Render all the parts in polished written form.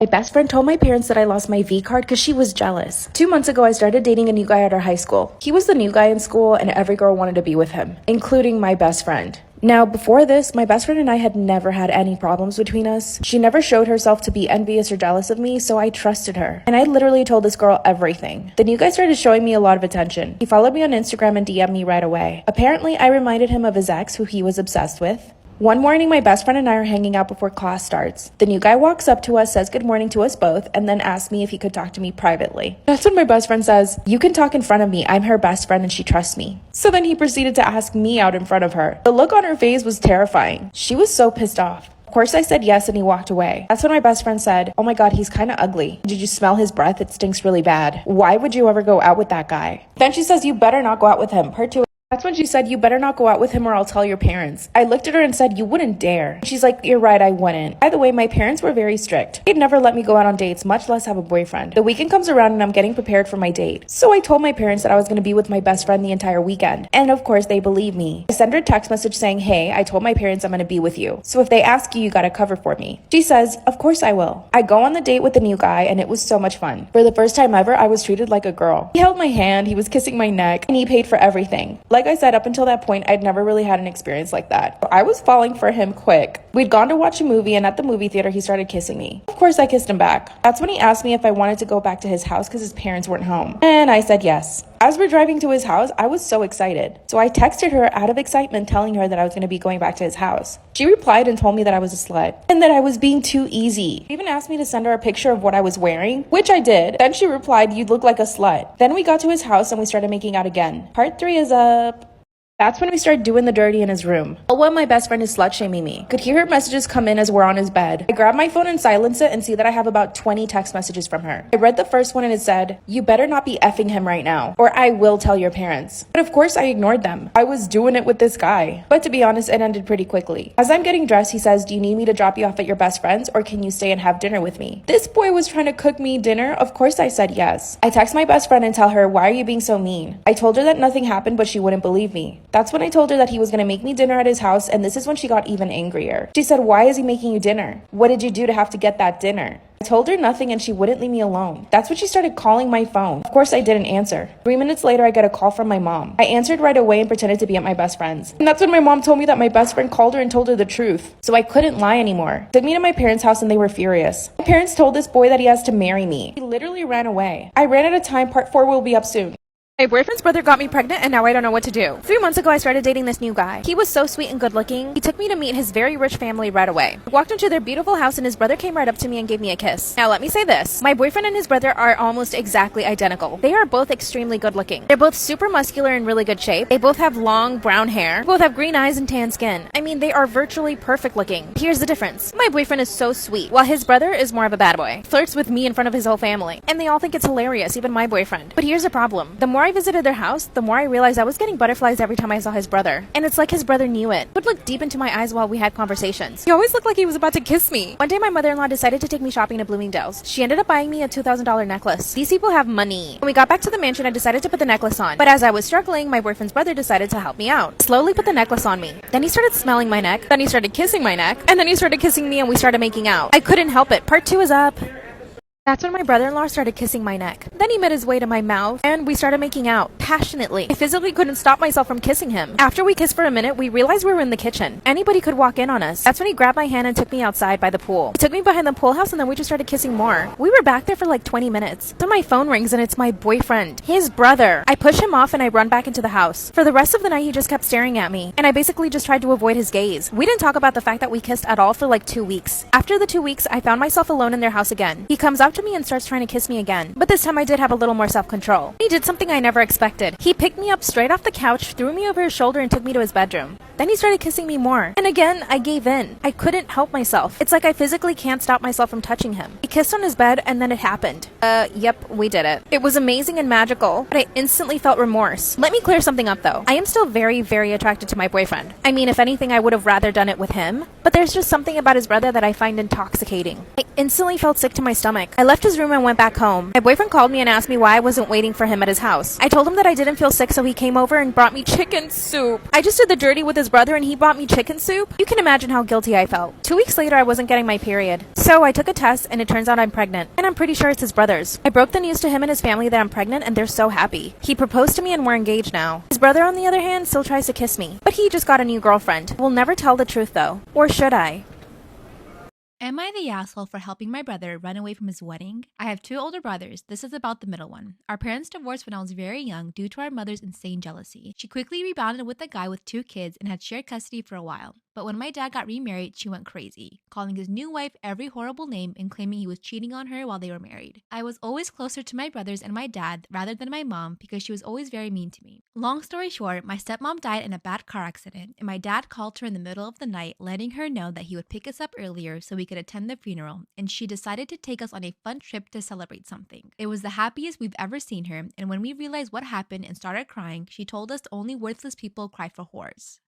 My best friend told my parents that I lost my V card because she was jealous. 2 months ago, I started dating a new guy at our high school. He was the new guy in school and every girl wanted to be with him, including my best friend. Now, before this, my best friend and I had never had any problems between us. She never showed herself to be envious or jealous of me, so I trusted her. And I literally told this girl everything. The new guy started showing me a lot of attention. He followed me on Instagram and DM'd me right away. Apparently, I reminded him of his ex, who he was obsessed with. One morning, my best friend and I are hanging out before class starts. The new guy walks up to us, says good morning to us both, and then asks me if he could talk to me privately. That's when my best friend says, "You can talk in front of me. I'm her best friend and she trusts me." So then he proceeded to ask me out in front of her. The look on her face was terrifying. She was so pissed off. Of course I said yes and he walked away. That's when my best friend said, "Oh my god, he's kinda ugly. Did you smell his breath? It stinks really bad. Why would you ever go out with that guy?" Then she says, "You better not go out with him." Part 2. That's when she said, "You better not go out with him or I'll tell your parents." I looked at her and said, "You wouldn't dare." She's like, "You're right, I wouldn't." By the way, my parents were very strict. They'd never let me go out on dates, much less have a boyfriend. The weekend comes around and I'm getting prepared for my date. So I told my parents that I was going to be with my best friend the entire weekend. And of course, they believe me. I send her a text message saying, "Hey, I told my parents I'm going to be with you. So if they ask you, you got to cover for me." She says, "Of course I will." I go on the date with the new guy and it was so much fun. For the first time ever, I was treated like a girl. He held my hand, he was kissing my neck, and he paid for everything. Like I said, up until that point, I'd never really had an experience like that. I was falling for him quick. We'd gone to watch a movie and at the movie theater, he started kissing me. Of course, I kissed him back. That's when he asked me if I wanted to go back to his house because his parents weren't home. And I said yes. As we're driving to his house, I was so excited. So I texted her out of excitement telling her that I was going to be going back to his house. She replied and told me that I was a slut and that I was being too easy. She even asked me to send her a picture of what I was wearing, which I did. Then she replied, "You'd look like a slut." Then we got to his house and we started making out again. Part 3 is up. That's when we started doing the dirty in his room. All while my best friend is slut-shaming me. Could hear her messages come in as we're on his bed. I grab my phone and silence it and see that I have about 20 text messages from her. I read the first one and it said, "You better not be effing him right now, or I will tell your parents." But of course I ignored them. I was doing it with this guy. But to be honest, it ended pretty quickly. As I'm getting dressed, he says, "Do you need me to drop you off at your best friend's, or can you stay and have dinner with me?" This boy was trying to cook me dinner. Of course I said yes. I text my best friend and tell her, "Why are you being so mean?" I told her that nothing happened, but she wouldn't believe me. That's when I told her that he was going to make me dinner at his house, and this is when she got even angrier. She said, "Why is he making you dinner? What did you do to have to get that dinner?" I told her nothing and she wouldn't leave me alone. That's when she started calling my phone. Of course I didn't answer. 3 minutes later, I get a call from my mom. I answered right away and pretended to be at my best friend's. And that's when my mom told me that my best friend called her and told her the truth. So I couldn't lie anymore. Took me to my parents' house and they were furious. My parents told this boy that he has to marry me. He literally ran away. I ran out of time. Part 4 will be up soon. My boyfriend's brother got me pregnant and now I don't know what to do. 3 months ago, I started dating this new guy. He was so sweet and good looking. He took me to meet his very rich family right away. I walked into their beautiful house and his brother came right up to me and gave me a kiss. Now let me say this. My boyfriend and his brother are almost exactly identical. They are both extremely good looking. They're both super muscular and really good shape. They both have long brown hair. They both have green eyes and tan skin. I mean, they are virtually perfect looking. Here's the difference. My boyfriend is so sweet, while his brother is more of a bad boy. Flirts with me in front of his whole family. And they all think it's hilarious, even my boyfriend. But here's the problem. The more I visited their house, the more I realized I was getting butterflies every time I saw his brother. And it's like his brother knew it. He would look deep into my eyes while we had conversations. He always looked like he was about to kiss me. One day my mother-in-law decided to take me shopping to Bloomingdale's. She ended up buying me a $2,000 necklace. These people have money. When we got back to the mansion, I decided to put the necklace on. But as I was struggling, my boyfriend's brother decided to help me out. Slowly put the necklace on me. Then he started smelling my neck. Then he started kissing my neck. And then he started kissing me and we started making out. I couldn't help it. Part 2 is up. That's when my brother-in-law started kissing my neck. Then he made his way to my mouth, and we started making out, passionately. I physically couldn't stop myself from kissing him. After we kissed for a minute, we realized we were in the kitchen. Anybody could walk in on us. That's when he grabbed my hand and took me outside by the pool. He took me behind the pool house, and then we just started kissing more. We were back there for like 20 minutes. Then my phone rings, and it's my boyfriend. His brother. I push him off, and I run back into the house. For the rest of the night, he just kept staring at me, and I basically just tried to avoid his gaze. We didn't talk about the fact that we kissed at all for like 2 weeks. After the 2 weeks, I found myself alone in their house again. He comes up to me and starts trying to kiss me again. But this time I did have a little more self-control. He did something I never expected. He picked me up straight off the couch, threw me over his shoulder, and took me to his bedroom. Then he started kissing me more. And again, I gave in. I couldn't help myself. It's like I physically can't stop myself from touching him. He kissed on his bed, and then it happened. Yep, we did it. It was amazing and magical, but I instantly felt remorse. Let me clear something up though. I am still very, very attracted to my boyfriend. I mean, if anything, I would have rather done it with him, but there's just something about his brother that I find intoxicating. I instantly felt sick to my stomach. I left his room and went back home. My boyfriend called me and asked me why I wasn't waiting for him at his house. I told him that I didn't feel sick, so he came over and brought me chicken soup. I just did the dirty with his his brother and he bought me chicken soup. You can imagine how guilty I felt. 2 weeks later, I wasn't getting my period. So I took a test and it turns out I'm pregnant. And I'm pretty sure it's his brother's. I broke the news to him and his family that I'm pregnant and they're so happy. He proposed to me and we're engaged now. His brother, on the other hand, still tries to kiss me. But he just got a new girlfriend. We'll never tell the truth though. Or should I? Am I the asshole for helping my brother run away from his wedding? I have 2 older brothers. This is about the middle one. Our parents divorced when I was very young due to our mother's insane jealousy. She quickly rebounded with a guy with 2 kids and had shared custody for a while. But when my dad got remarried, she went crazy, calling his new wife every horrible name and claiming he was cheating on her while they were married. I was always closer to my brothers and my dad rather than my mom because she was always very mean to me. Long story short, my stepmom died in a bad car accident and my dad called her in the middle of the night letting her know that he would pick us up earlier so we could attend the funeral, and she decided to take us on a fun trip to celebrate something. It was the happiest we've ever seen her, and when we realized what happened and started crying, she told us only worthless people cry for whores.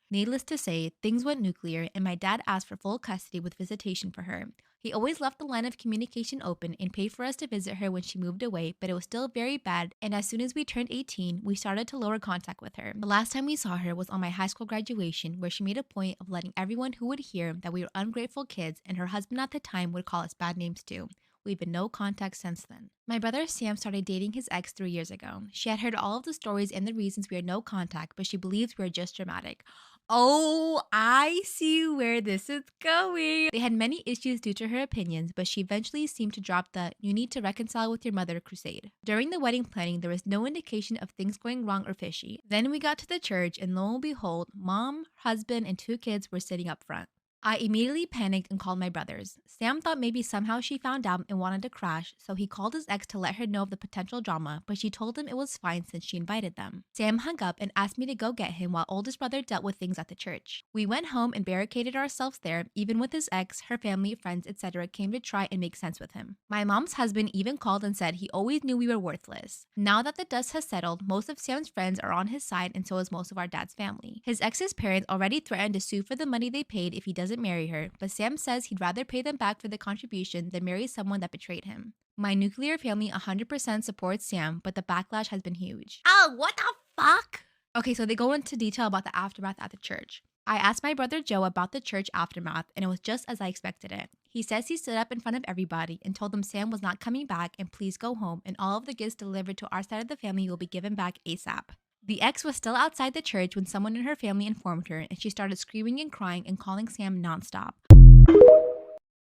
Needless to say, things went nuclear and my dad asked for full custody with visitation for her. He always left the line of communication open and paid for us to visit her when she moved away, but it was still very bad, and as soon as we turned 18, we started to lower contact with her. The last time we saw her was on my high school graduation, where she made a point of letting everyone who would hear that we were ungrateful kids, and her husband at the time would call us bad names too. We've been no contact since then. My brother Sam started dating his ex 3 years ago. She had heard all of the stories and the reasons we had no contact, but she believes we were just dramatic. Oh, I see where this is going. They had many issues due to her opinions, but she eventually seemed to drop the "you need to reconcile with your mother" crusade. During the wedding planning, there was no indication of things going wrong or fishy. Then we got to the church, and lo and behold, mom, husband, and 2 kids were sitting up front. I immediately panicked and called my brothers. Sam thought maybe somehow she found out and wanted to crash, so he called his ex to let her know of the potential drama, but she told him it was fine since she invited them. Sam hung up and asked me to go get him while oldest brother dealt with things at the church. We went home and barricaded ourselves there, even with his ex, her family, friends, etc. came to try and make sense with him. My mom's husband even called and said he always knew we were worthless. Now that the dust has settled, most of Sam's friends are on his side and so is most of our dad's family. His ex's parents already threatened to sue for the money they paid if he doesn't marry her, but Sam says he'd rather pay them back for the contribution than marry someone that betrayed him. My nuclear family 100% supports Sam, but the backlash has been huge. Oh, what the fuck? Okay, so they go into detail about the aftermath at the church. I asked my brother Joe about the church aftermath, and it was just as I expected it. He says he stood up in front of everybody and told them Sam was not coming back and please go home, and all of the gifts delivered to our side of the family will be given back ASAP. The ex was still outside the church when someone in her family informed her, and she started screaming and crying and calling Sam nonstop.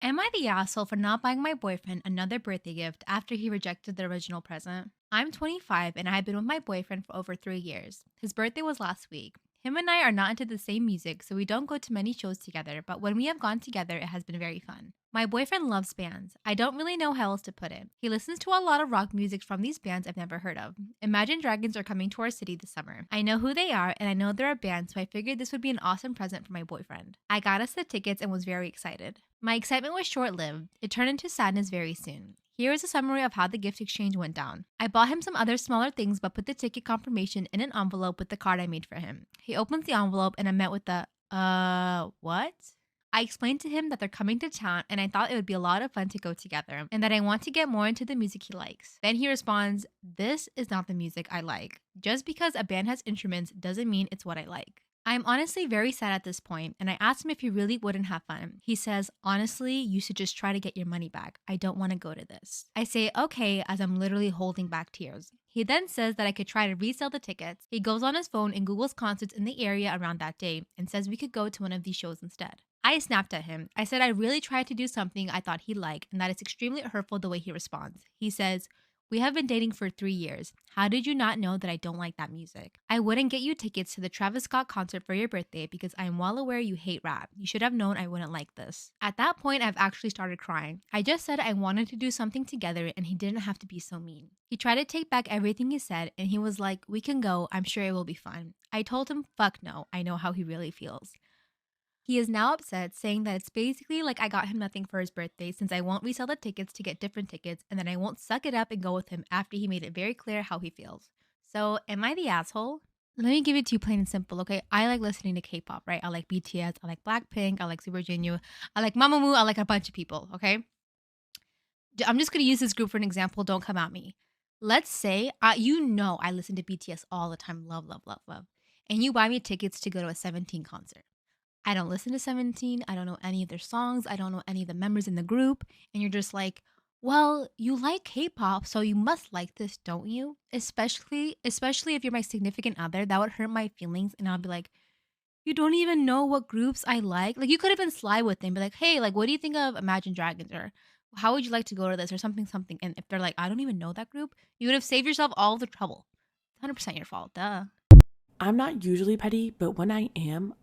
Am I the asshole for not buying my boyfriend another birthday gift after he rejected the original present? I'm 25 and I have been with my boyfriend for over 3 years. His birthday was last week. Him and I are not into the same music, so we don't go to many shows together, but when we have gone together, it has been very fun. My boyfriend loves bands. I don't really know how else to put it. He listens to a lot of rock music from these bands I've never heard of. Imagine Dragons are coming to our city this summer. I know who they are, and I know they're a band, so I figured this would be an awesome present for my boyfriend. I got us the tickets and was very excited. My excitement was short-lived. It turned into sadness very soon. Here is a summary of how the gift exchange went down. I bought him some other smaller things but put the ticket confirmation in an envelope with the card I made for him. He opens the envelope and I'm met with the, what? I explained to him that they're coming to town and I thought it would be a lot of fun to go together and that I want to get more into the music he likes. Then he responds, "This is not the music I like. Just because a band has instruments doesn't mean it's what I like." I'm honestly very sad at this point, and I asked him if he really wouldn't have fun. He says, "Honestly, you should just try to get your money back. I don't want to go to this." I say, "Okay," as I'm literally holding back tears. He then says that I could try to resell the tickets. He goes on his phone and Googles concerts in the area around that day and says we could go to one of these shows instead. I snapped at him. I said I really tried to do something I thought he'd like, and that it's extremely hurtful the way he responds. He says, "We have been dating for 3 years. How did you not know that I don't like that music? I wouldn't get you tickets to the Travis Scott concert for your birthday because I am well aware you hate rap. You should have known I wouldn't like this." At that point, I've actually started crying. I just said I wanted to do something together and he didn't have to be so mean. He tried to take back everything he said and he was like, "We can go. I'm sure it will be fun." I told him, fuck no. I know how he really feels. He is now upset, saying that it's basically like I got him nothing for his birthday since I won't resell the tickets to get different tickets and then I won't suck it up and go with him after he made it very clear how he feels. So, am I the asshole? Let me give it to you plain and simple, okay? I like listening to K-pop, right? I like BTS, I like Blackpink, I like Super Junior, I like Mamamoo, I like a bunch of people, okay? I'm just going to use this group for an example. Don't come at me. Let's say, I listen to BTS all the time. Love, love, love, love. and you buy me tickets to go to a 17 concert. I don't listen to 17. I don't know any of their songs. I don't know any of the members in the group. And you're just like, well, you like K-pop, so you must like this, don't you? Especially if you're my significant other, that would hurt my feelings. And I'll be like, you don't even know what groups I like. Like, you could have been sly with them, be like, hey, like, what do you think of Imagine Dragons? Or how would you like to go to this? Or something, something. And if they're like, I don't even know that group, you would have saved yourself all the trouble. 100% your fault. Duh. I'm not usually petty, but when I am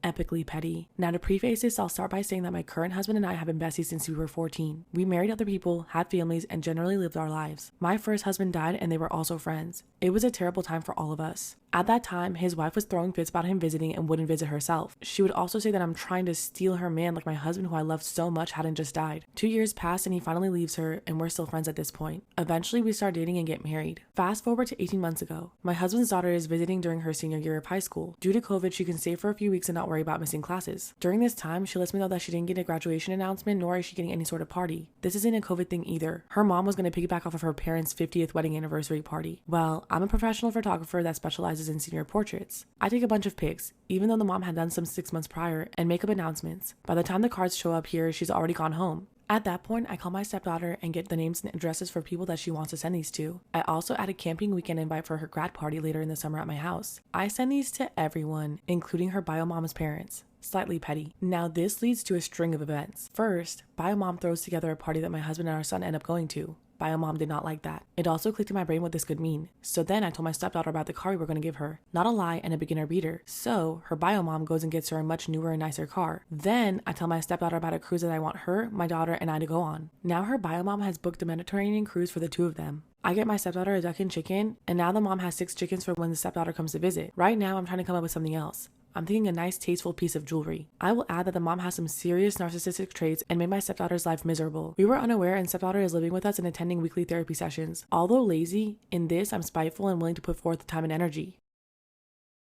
epically petty. Now, to preface this, I'll start by saying that my current husband and I have been besties since we were 14. We married other people, had families, and generally lived our lives. My first husband died, and they were also friends. It was a terrible time for all of us. At that time, his wife was throwing fits about him visiting and wouldn't visit herself. She would also say that I'm trying to steal her man like my husband, who I loved so much, hadn't just died. 2 years passed and he finally leaves her, and we're still friends at this point. Eventually, we start dating and get married. Fast forward to 18 months ago. My husband's daughter is visiting during her senior year of high school. Due to COVID, she can stay for a few weeks and not worry about missing classes. During this time, she lets me know that she didn't get a graduation announcement, nor is she getting any sort of party. This isn't a COVID thing either. Her mom was going to piggyback off of her parents' 50th wedding anniversary party. Well, I'm a professional photographer that specializes in senior portraits. I take a bunch of pics, even though the mom had done some 6 months prior, and make up announcements. By the time the cards show up here, she's already gone home. At that point, I call my stepdaughter and get the names and addresses for people that she wants to send these to. I also add a camping weekend invite for her grad party later in the summer at my house. I send these to everyone, including her bio mom's parents. Slightly petty. Now this leads to a string of events. First, bio mom throws together a party that my husband and our son end up going to. Bio mom did not like that. It also clicked in my brain what this could mean. So then I told my stepdaughter about the car we were going to give her. Not a lie and a beginner beater. So her bio mom goes and gets her a much newer and nicer car. Then I tell my stepdaughter about a cruise that I want her, my daughter, and I to go on. Now her bio mom has booked a Mediterranean cruise for the two of them. I get my stepdaughter a duck and chicken, and now the mom has 6 chickens for when the stepdaughter comes to visit. Right now I'm trying to come up with something else. I'm thinking a nice, tasteful piece of jewelry. I will add that the mom has some serious narcissistic traits and made my stepdaughter's life miserable. We were unaware, and stepdaughter is living with us and attending weekly therapy sessions. Although lazy, in this I'm spiteful and willing to put forth the time and energy.